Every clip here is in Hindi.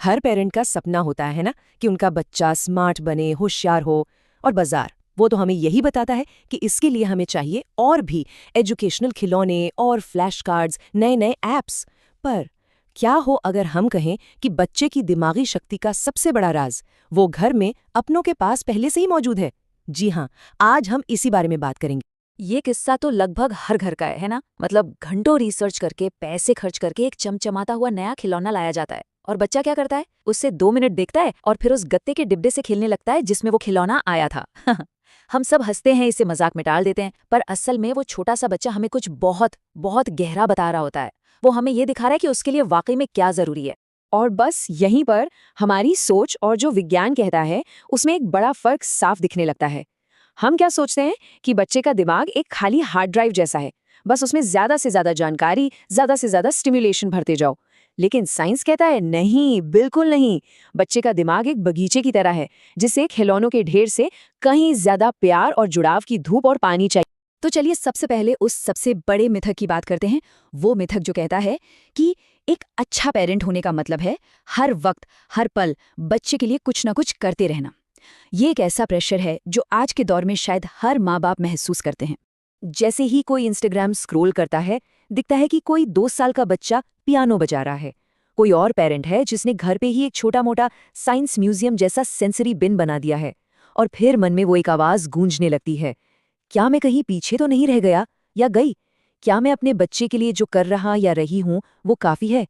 हर पेरेंट का सपना होता है ना कि उनका बच्चा स्मार्ट बने, होशियार हो। और बाजार वो तो हमें यही बताता है कि इसके लिए हमें चाहिए और भी एजुकेशनल खिलौने और फ्लैश कार्ड्स, नए नए ऐप्स। पर क्या हो अगर हम कहें कि बच्चे की दिमागी शक्ति का सबसे बड़ा राज वो घर में अपनों के पास पहले से ही मौजूद है? जी हाँ, आज हम इसी बारे में बात करेंगे। ये किस्सा तो लगभग हर घर का है ना। मतलब घंटों रिसर्च करके पैसे खर्च करके एक चमचमाता हुआ नया खिलौना लाया जाता है और बच्चा क्या करता है, उससे 2 मिनट देखता है और फिर उस गत्ते के डिब्बे से खेलने लगता है जिसमें वो खिलौना आया था। हम सब हंसते हैं, इसे मजाक में टाल देते हैं, पर असल में वो छोटा सा बच्चा हमें कुछ बहुत बहुत गहरा बता रहा होता है। वो हमें ये दिखा रहा है कि उसके लिए वाकई में क्या जरूरी है। और बस यहीं पर हमारी सोच और जो विज्ञान कहता है उसमें एक बड़ा फर्क साफ दिखने लगता है। हम क्या सोचते हैं कि बच्चे का दिमाग एक खाली हार्ड ड्राइव जैसा है, बस उसमें ज्यादा से ज्यादा जानकारी, ज्यादा से ज्यादा स्टिमुलेशन भरते जाओ। लेकिन साइंस कहता है नहीं, बिल्कुल नहीं। बच्चे का दिमाग एक बगीचे की तरह है जिसे खिलौनों के ढेर से कहीं ज्यादा प्यार और जुड़ाव की धूप और पानी चाहिए। तो चलिए सबसे पहले उस सबसे बड़े मिथक की बात करते हैं। वो मिथक जो कहता है कि एक अच्छा पेरेंट होने का मतलब है हर वक्त हर पल बच्चे के लिए कुछ ना कुछ करते रहना। ये एक ऐसा प्रेशर है जो आज के दौर में शायद हर माँ बाप महसूस करते हैं। जैसे ही कोई इंस्टाग्राम स्क्रॉल करता है, दिखता है कि कोई 2 साल का बच्चा पियानो बजा रहा है। कोई और पेरेंट है जिसने घर पे ही एक छोटा मोटा साइंस म्यूजियम जैसा सेंसरी बिन बना दिया है। और फिर मन में वो एक आवाज गूंजने लगती है, क्या मैं कहीं पीछे तो नहीं रह गया या गई? क्या मैं अपने बच्चे के लिए जो कर रहा या रही हूं वो काफी है?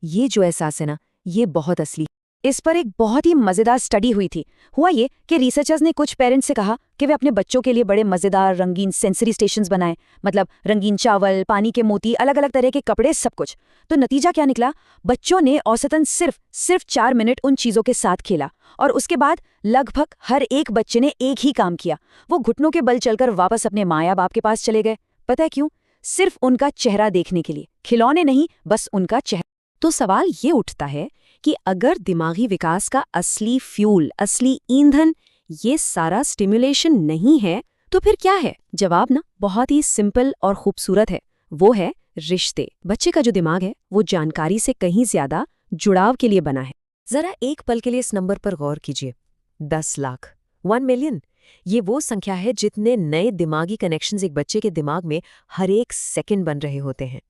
ये जो एहसास है ना, ये बहुत असली। इस पर एक बहुत ही मजेदार स्टडी हुई थी। हुआ ये कि रिसर्चर्स ने कुछ पेरेंट्स से कहा कि वे अपने बच्चों के लिए बड़े मजेदार रंगीन सेंसरी स्टेशंस बनाएं, मतलब रंगीन चावल, पानी के मोती, अलग अलग तरह के कपड़े, सब कुछ। तो नतीजा क्या निकला? बच्चों ने औसतन सिर्फ 4 मिनट उन चीजों के साथ खेला और उसके बाद लगभग हर एक बच्चे ने एक ही काम किया। वो घुटनों के बल चलकर वापस अपने माँ या बाप के पास चले गए। पता है क्यों? सिर्फ उनका चेहरा देखने के लिए, खिलौने नहीं, बस उनका चेहरा। तो सवाल ये उठता है कि अगर दिमागी विकास का असली फ्यूल, असली ईंधन ये सारा स्टिमुलेशन नहीं है, तो फिर क्या है? जवाब ना बहुत ही सिंपल और खूबसूरत है। वो है रिश्ते। बच्चे का जो दिमाग है वो जानकारी से कहीं ज्यादा जुड़ाव के लिए बना है। जरा एक पल के लिए इस नंबर पर गौर कीजिए। 10 लाख, 1 मिलियन। ये वो संख्या है जितने नए दिमागी कनेक्शंस एक बच्चे के दिमाग में हर एक सेकंड बन रहे होते हैं।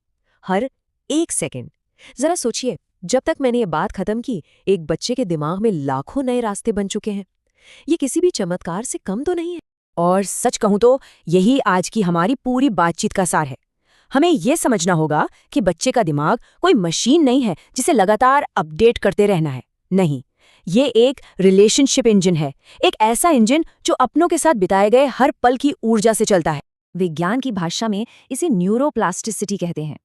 हर एक सेकंड। जरा सोचिए, जब तक मैंने ये बात खत्म की, एक बच्चे के दिमाग में लाखों नए रास्ते बन चुके हैं। ये किसी भी चमत्कार से कम तो नहीं है। और सच कहूं तो यही आज की हमारी पूरी बातचीत का सार है। हमें यह समझना होगा कि बच्चे का दिमाग कोई मशीन नहीं है जिसे लगातार अपडेट करते रहना है। नहीं, ये एक रिलेशनशिप इंजन है। एक ऐसा इंजन जो अपनों के साथ बिताए गए हर पल की ऊर्जा से चलता है। विज्ञान की भाषा में इसे न्यूरोप्लास्टिसिटी कहते हैं।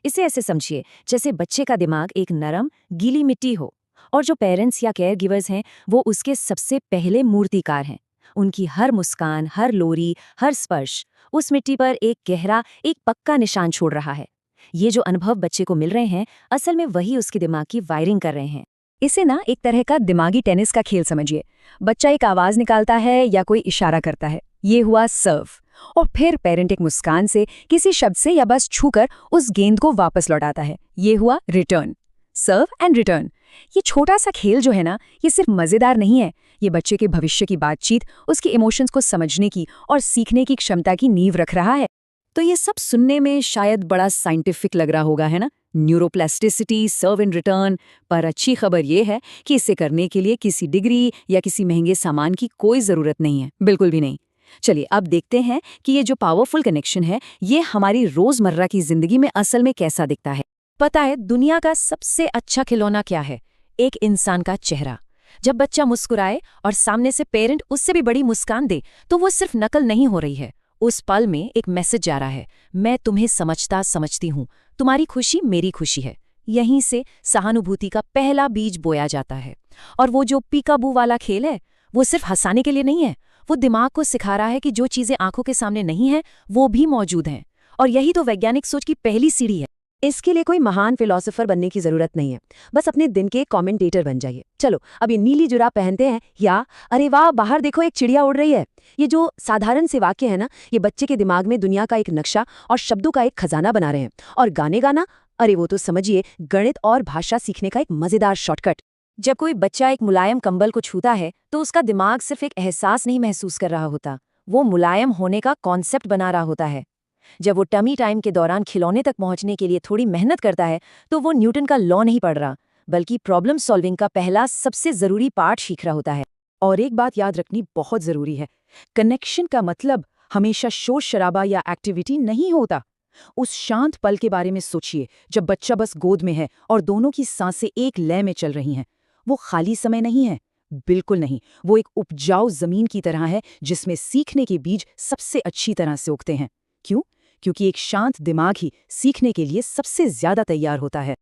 इसे ऐसे समझिए जैसे बच्चे का दिमाग एक नरम, गीली मिट्टी हो और जो पेरेंट्स या केयर गिवर्स हैं वो उसके सबसे पहले मूर्तिकार हैं। उनकी हर मुस्कान, हर लोरी, हर स्पर्श उस मिट्टी पर एक गहरा, एक पक्का निशान छोड़ रहा है। ये जो अनुभव बच्चे को मिल रहे हैं, असल में वही उसके दिमाग की वायरिंग कर रहे हैं। इसे ना एक तरह का दिमागी टेनिस का खेल समझिए। बच्चा एक आवाज निकालता है या कोई इशारा करता है, ये हुआ सर्व। और फिर पेरेंट एक मुस्कान से, किसी शब्द से या बस छूकर उस गेंद को वापस लौटाता है, ये हुआ रिटर्न। Serve and return. ये छोटा सा खेल जो है ना, ये सिर्फ मजेदार नहीं है, ये बच्चे के भविष्य की बातचीत, उसके इमोशंस को समझने की और सीखने की क्षमता की नींव रख रहा है। तो ये सब सुनने में शायद बड़ा साइंटिफिक लग रहा होगा, है ना? Neuroplasticity, serve and return. पर अच्छी खबर ये है कि इसे करने के लिए किसी डिग्री या किसी महंगे सामान की कोई जरूरत नहीं है, बिल्कुल भी नहीं। चलिए अब देखते हैं कि ये जो पावरफुल कनेक्शन है ये हमारी रोजमर्रा की जिंदगी में असल में कैसा दिखता है। पता है दुनिया का सबसे अच्छा खिलौना क्या है? एक इंसान का चेहरा। जब बच्चा मुस्कुराए और सामने से पेरेंट उससे भी बड़ी मुस्कान दे, तो वो सिर्फ नकल नहीं हो रही है। उस पल में एक मैसेज जा रहा है, मैं तुम्हें समझती हूँ, तुम्हारी खुशी मेरी खुशी है। यहीं से सहानुभूति का पहला बीज बोया जाता है। और वो जो पीकाबू वाला खेल है, वो सिर्फ हंसाने के लिए नहीं है, वो दिमाग को सिखा रहा है कि जो चीजें आंखों के सामने नहीं है वो भी मौजूद हैं। और यही तो वैज्ञानिक सोच की पहली सीढ़ी है। इसके लिए कोई महान फिलोसोफर बनने की जरूरत नहीं है, बस अपने दिन के कमेंटेटर बन जाइए। चलो अब ये नीली जुराब पहनते हैं, या अरे वाह बाहर देखो एक चिड़िया उड़ रही है। ये जो साधारण से वाक्य है ना, ये बच्चे के दिमाग में दुनिया का एक नक्शा और शब्दों का एक खजाना बना रहे हैं। और गाने गाना, अरे वो तो समझिए गणित और भाषा सीखने का एक मजेदार शॉर्टकट। जब कोई बच्चा एक मुलायम कंबल को छूता है तो उसका दिमाग सिर्फ एक एहसास नहीं महसूस कर रहा होता, वो मुलायम होने का कॉन्सेप्ट बना रहा होता है। जब वो टमी टाइम के दौरान खिलौने तक पहुंचने के लिए थोड़ी मेहनत करता है तो वो न्यूटन का लॉ नहीं पढ़ रहा, बल्कि प्रॉब्लम सॉल्विंग का पहला सबसे जरूरी पार्ट सीख रहा होता है। और एक बात याद रखनी बहुत जरूरी है, कनेक्शन का मतलब हमेशा शोर शराबा या एक्टिविटी नहीं होता। उस शांत पल के बारे में सोचिए जब बच्चा बस गोद में है और दोनों की सांसें एक लय में चल रही हैं। वो खाली समय नहीं है, बिल्कुल नहीं। वो एक उपजाऊ जमीन की तरह है जिसमें सीखने के बीज सबसे अच्छी तरह से उगते हैं। क्यों? क्योंकि एक शांत दिमाग ही सीखने के लिए सबसे ज्यादा तैयार होता है।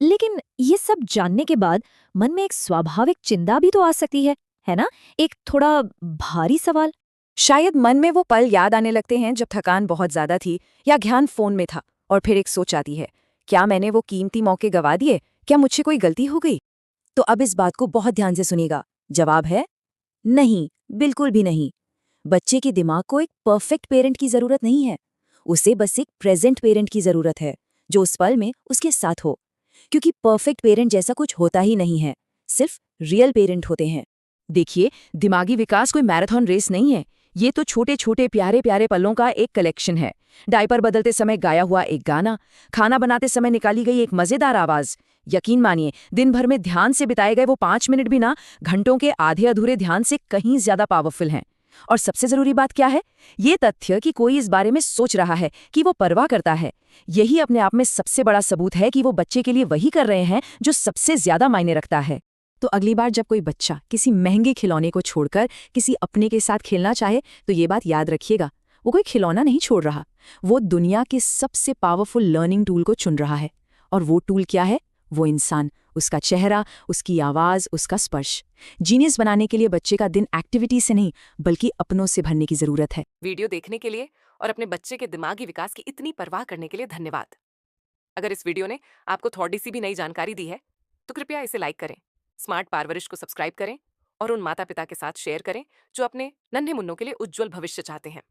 लेकिन ये सब जानने के बाद मन में एक स्वाभाविक चिंता भी तो आ सकती है ना? एक थोड़ा भारी सवाल। शायद मन में वो पल याद आने लगते हैं जब थकान बहुत ज्यादा थी या ध्यान फोन में था, और फिर एक सोच आती है, क्या मैंने वो कीमती मौके गवा दिए? क्या मुझसे कोई गलती हो गई? तो अब इस बात को बहुत ध्यान से सुनिएगा। जवाब है नहीं, बिल्कुल भी नहीं। बच्चे के दिमाग को एक परफेक्ट पेरेंट की जरूरत नहीं है, उसे बस एक प्रेजेंट पेरेंट की जरूरत है जो उस पल में उसके साथ हो। क्योंकि परफेक्ट पेरेंट जैसा कुछ होता ही नहीं है, सिर्फ रियल पेरेंट होते हैं। देखिए, दिमागी विकास कोई मैराथन रेस नहीं है, ये तो छोटे छोटे प्यारे प्यारे पलों का एक कलेक्शन है। डायपर बदलते समय गाया हुआ एक गाना, खाना बनाते समय निकाली गई एक मजेदार आवाज। यकीन मानिए, दिन भर में ध्यान से बिताए गए वो 5 मिनट भी ना घंटों के आधे अधूरे ध्यान से कहीं ज्यादा पावरफुल हैं। और सबसे जरूरी बात क्या है? ये तथ्य कि कोई इस बारे में सोच रहा है, कि वो परवाह करता है, यही अपने आप में सबसे बड़ा सबूत है कि वो बच्चे के लिए वही कर रहे हैं जो सबसे ज्यादा मायने रखता है। तो अगली बार जब कोई बच्चा किसी महंगे खिलौने को छोड़कर किसी अपने के साथ खेलना चाहे तो ये बात याद रखिएगा, वो कोई खिलौना नहीं छोड़ रहा, वो दुनिया के सबसे पावरफुल लर्निंग टूल को चुन रहा है। और वो टूल क्या है? वो इंसान, उसका चेहरा, उसकी आवाज, उसका स्पर्श। जीनियस बनाने के लिए बच्चे का दिन एक्टिविटी से नहीं बल्कि अपनों से भरने की जरूरत है। वीडियो देखने के लिए और अपने बच्चे के दिमागी विकास की इतनी परवाह करने के लिए धन्यवाद। अगर इस वीडियो ने आपको थोड़ी सी भी नई जानकारी दी है तो कृपया इसे लाइक करें, स्मार्ट पारवरिश को सब्सक्राइब करें और उन माता पिता के साथ शेयर करें जो अपने नन्हे मुन्नों के लिए उज्जवल भविष्य चाहते हैं।